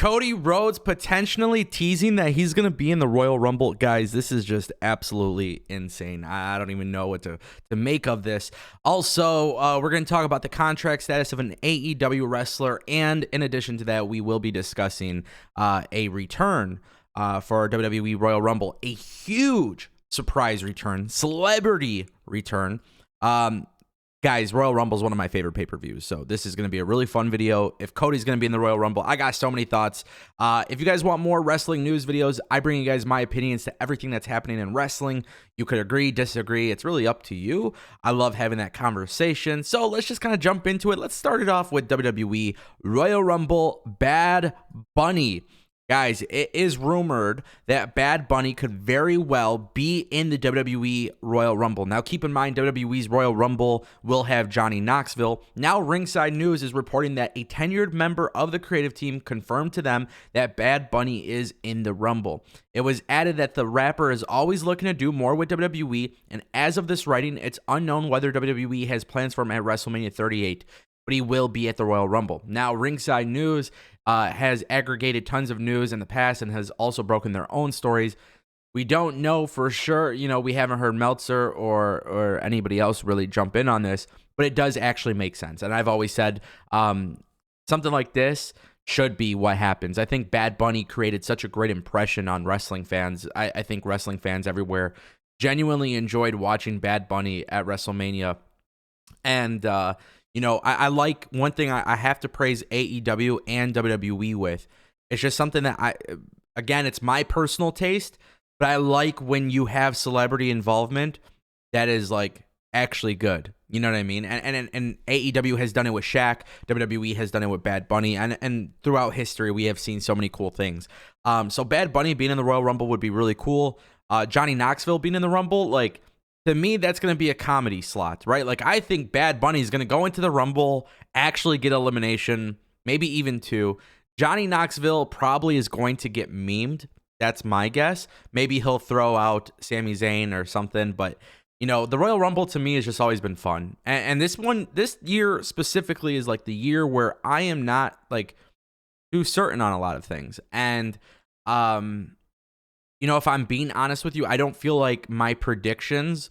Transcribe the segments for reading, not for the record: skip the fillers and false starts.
Cody Rhodes potentially teasing that he's going to be in the Royal Rumble. Guys, this is just absolutely insane. I don't even know what to make of this. Also, we're going to talk about the contract status of an AEW wrestler. And in addition to that, we will be discussing a return for WWE Royal Rumble. A huge surprise return, celebrity return. Guys, Royal Rumble is one of my favorite pay-per-views, so this is going to be a really fun video. If Cody's going to be in the Royal Rumble, I got so many thoughts. If you guys want more wrestling news videos, I bring you guys my opinions to everything that's happening in wrestling. You could agree, disagree. It's really up to you. I love having that conversation. So let's just kind of jump into it. Let's start it off with WWE Royal Rumble Bad Bunny. Guys, it is rumored that Bad Bunny could very well be in the WWE Royal Rumble. Now, keep in mind, WWE's Royal Rumble will have Johnny Knoxville. Now, Ringside News is reporting that a tenured member of the creative team confirmed to them that Bad Bunny is in the Rumble. It was added that the rapper is always looking to do more with WWE, and as of this writing, it's unknown whether WWE has plans for him at WrestleMania 38. But he will be at the Royal Rumble. Now, Ringside News has aggregated tons of news in the past and has also broken their own stories. We don't know for sure. You know, we haven't heard Meltzer or anybody else really jump in on this, but it does actually make sense. And I've always said something like this should be what happens. I think Bad Bunny created such a great impression on wrestling fans. I think wrestling fans everywhere genuinely enjoyed watching Bad Bunny at WrestleMania. And, you know, I like one thing I have to praise AEW and WWE with. It's just something that again, it's my personal taste, but I like when you have celebrity involvement that is like actually good. You know what I mean? And AEW has done it with Shaq. WWE has done it with Bad Bunny. And throughout history, we have seen so many cool things. So Bad Bunny being in the Royal Rumble would be really cool. Johnny Knoxville being in the Rumble, like, to me, that's going to be a comedy slot, right? Like, I think Bad Bunny is going to go into the Rumble, actually get elimination, maybe even two. Johnny Knoxville probably is going to get memed. That's my guess. Maybe he'll throw out Sami Zayn or something. But, you know, the Royal Rumble to me has just always been fun. And this year specifically is like the year where I am not like too certain on a lot of things. And, you know, if I'm being honest with you, I don't feel like my predictions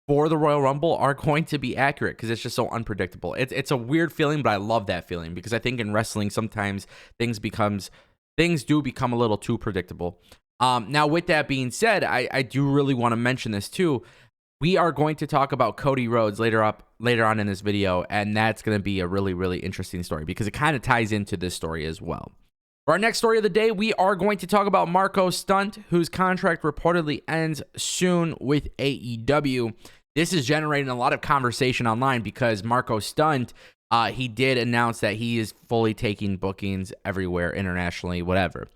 for the Royal Rumble are going to be accurate because it's just so unpredictable. It's a weird feeling, but I love that feeling because I think in wrestling sometimes things do become a little too predictable. Now, with that being said, I do really want to mention this too. We are going to talk about Cody Rhodes later on in this video, and that's going to be a really, really interesting story because it kind of ties into this story as well. For our next story of the day, we are going to talk about Marko Stunt, whose contract reportedly ends soon with AEW. This is generating a lot of conversation online because Marko Stunt, he did announce that he is fully taking bookings everywhere, internationally, whatever.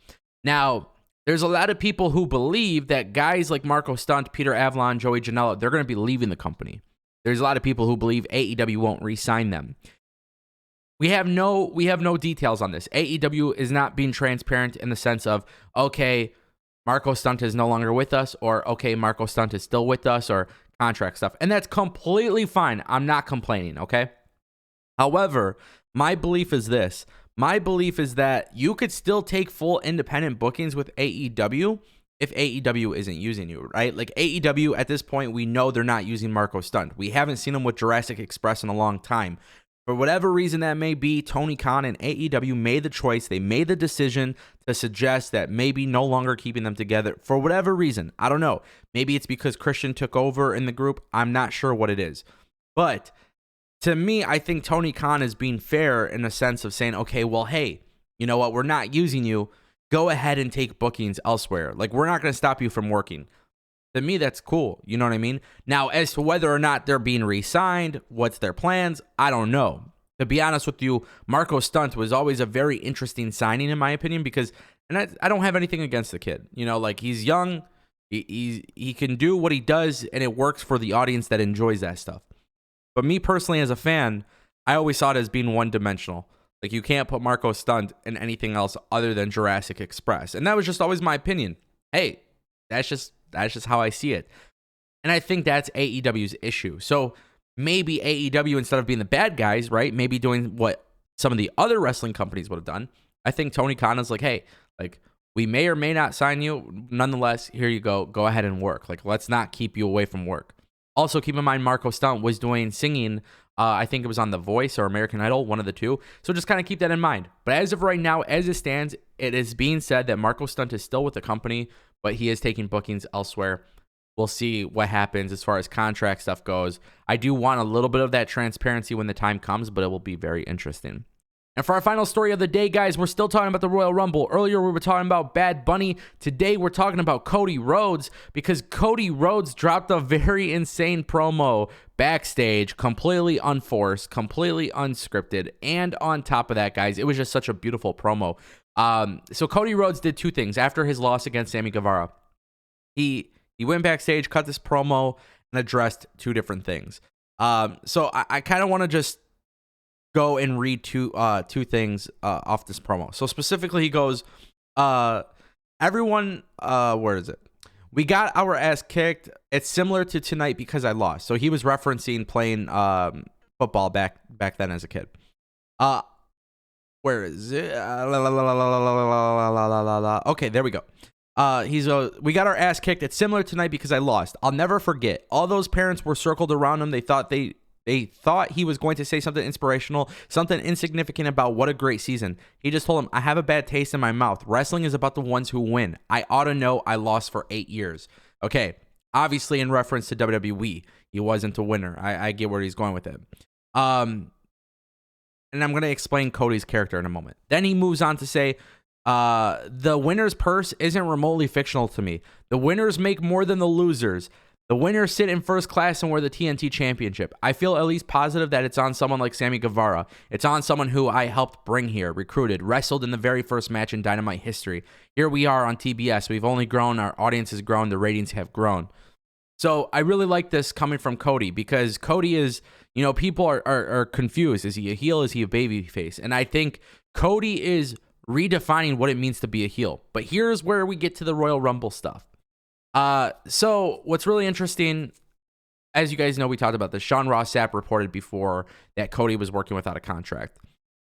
Now, there's a lot of people who believe that guys like Marko Stunt, Peter Avalon, Joey Janela, they're going to be leaving the company. There's a lot of people who believe AEW won't re-sign them. We have no details on this. AEW is not being transparent in the sense of, okay, Marko Stunt is no longer with us, or okay, Marko Stunt is still with us, or contract stuff. And that's completely fine. I'm not complaining, okay? However, my belief is this. My belief is that you could still take full independent bookings with AEW if AEW isn't using you, right? Like AEW at this point, we know they're not using Marko Stunt. We haven't seen him with Jurassic Express in a long time. For whatever reason that may be, Tony Khan and AEW made the choice. They made the decision to suggest that maybe no longer keeping them together for whatever reason. I don't know. Maybe it's because Christian took over in the group. I'm not sure what it is. But to me, I think Tony Khan is being fair in the sense of saying, okay, well, hey, you know what? We're not using you. Go ahead and take bookings elsewhere. Like, we're not going to stop you from working. To me, that's cool. You know what I mean? Now, as to whether or not they're being re-signed, what's their plans, I don't know. To be honest with you, Marko Stunt was always a very interesting signing, in my opinion, because, and I don't have anything against the kid. You know, like, he's young, he can do what he does, and it works for the audience that enjoys that stuff. But me personally, as a fan, I always saw it as being one-dimensional. Like, you can't put Marko Stunt in anything else other than Jurassic Express. And that was just always my opinion. Hey, that's just how I see it. And I think that's AEW's issue. So maybe AEW, instead of being the bad guys, right, maybe doing what some of the other wrestling companies would have done, I think Tony Khan is like, hey, like, we may or may not sign you. Nonetheless, here you go. Go ahead and work. Like, let's not keep you away from work. Also, keep in mind, Marko Stunt was doing singing. I think it was on The Voice or American Idol, one of the two. So just kind of keep that in mind. But as of right now, as it stands, it is being said that Marko Stunt is still with the company, but he is taking bookings elsewhere. We'll see what happens as far as contract stuff goes. I do want a little bit of that transparency when the time comes, but it will be very interesting. And for our final story of the day, guys, we're still talking about the Royal Rumble. Earlier, we were talking about Bad Bunny. Today, we're talking about Cody Rhodes, because Cody Rhodes dropped a very insane promo backstage, completely unforced, completely unscripted. And on top of that, guys, it was just such a beautiful promo. So Cody Rhodes did two things after his loss against Sammy Guevara. He went backstage, cut this promo, and addressed two different things. So I kind of want to just go and read two things off this promo. So specifically, he goes, everyone, where is it? We got our ass kicked. It's similar to tonight because I lost. So he was referencing playing football back then as a kid. Where is it? Okay, there we go. We got our ass kicked. It's similar tonight because I lost. I'll never forget. All those parents were circled around him. They thought he was going to say something inspirational, something insignificant about what a great season. He just told him, I have a bad taste in my mouth. Wrestling is about the ones who win. I ought to know I lost for 8 years. Okay, obviously in reference to WWE. He wasn't a winner. I get where he's going with it. And I'm going to explain Cody's character in a moment. Then he moves on to say, the winner's purse isn't remotely fictional to me. The winners make more than the losers. The winners sit in first class and wear the TNT championship. I feel at least positive that it's on someone like Sammy Guevara. It's on someone who I helped bring here, recruited, wrestled in the very first match in Dynamite history. Here we are on TBS. We've only grown. Our audience has grown. The ratings have grown. So I really like this coming from Cody, because Cody is, people are confused. Is he a heel? Is he a babyface? And I think Cody is redefining what it means to be a heel. But here's where we get to the Royal Rumble stuff. So what's really interesting, as you guys know, we talked about this. Sean Ross Sapp reported before that Cody was working without a contract.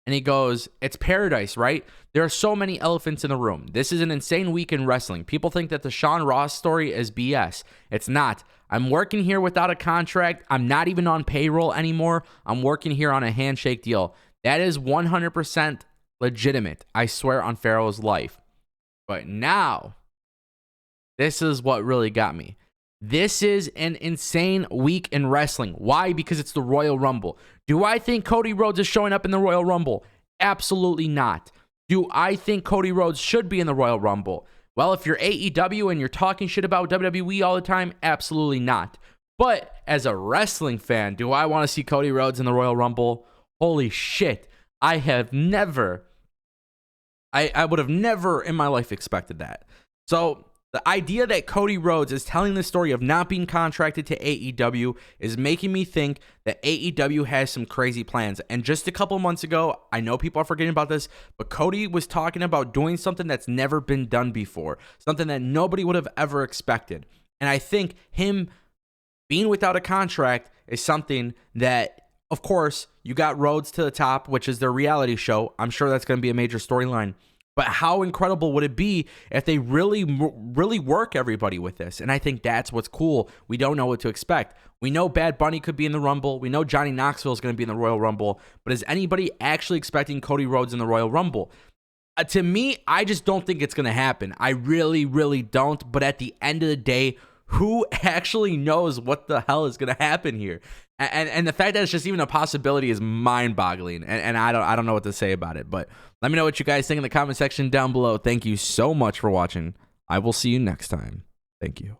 And he goes, it's paradise, right? There are so many elephants in the room. This is an insane week in wrestling. People think that the Sean Ross story is BS. It's not. I'm working here without a contract. I'm not even on payroll anymore. I'm working here on a handshake deal. That is 100% legitimate. I swear on Pharaoh's life. But now, this is what really got me. This is an insane week in wrestling. Why? Because it's the Royal Rumble. Do I think Cody Rhodes is showing up in the Royal Rumble? Absolutely not. Do I think Cody Rhodes should be in the Royal Rumble? Well, if you're AEW and you're talking shit about WWE all the time, absolutely not. But as a wrestling fan, do I want to see Cody Rhodes in the Royal Rumble? Holy shit. I would have never in my life expected that. So the idea that Cody Rhodes is telling the story of not being contracted to AEW is making me think that AEW has some crazy plans. And just a couple months ago, I know people are forgetting about this, but Cody was talking about doing something that's never been done before, something that nobody would have ever expected. And I think him being without a contract is something that, of course, you got Rhodes to the Top, which is their reality show. I'm sure that's going to be a major storyline. But how incredible would it be if they really work everybody with this? And I think that's what's cool. We don't know what to expect. We know Bad Bunny could be in the Rumble. We know Johnny Knoxville is going to be in the Royal Rumble. But is anybody actually expecting Cody Rhodes in the Royal Rumble? To me, I just don't think it's going to happen. I really, really don't. But at the end of the day, who actually knows what the hell is going to happen here? And the fact that it's just even a possibility is mind-boggling. And I don't know what to say about it. But let me know what you guys think in the comment section down below. Thank you so much for watching. I will see you next time. Thank you.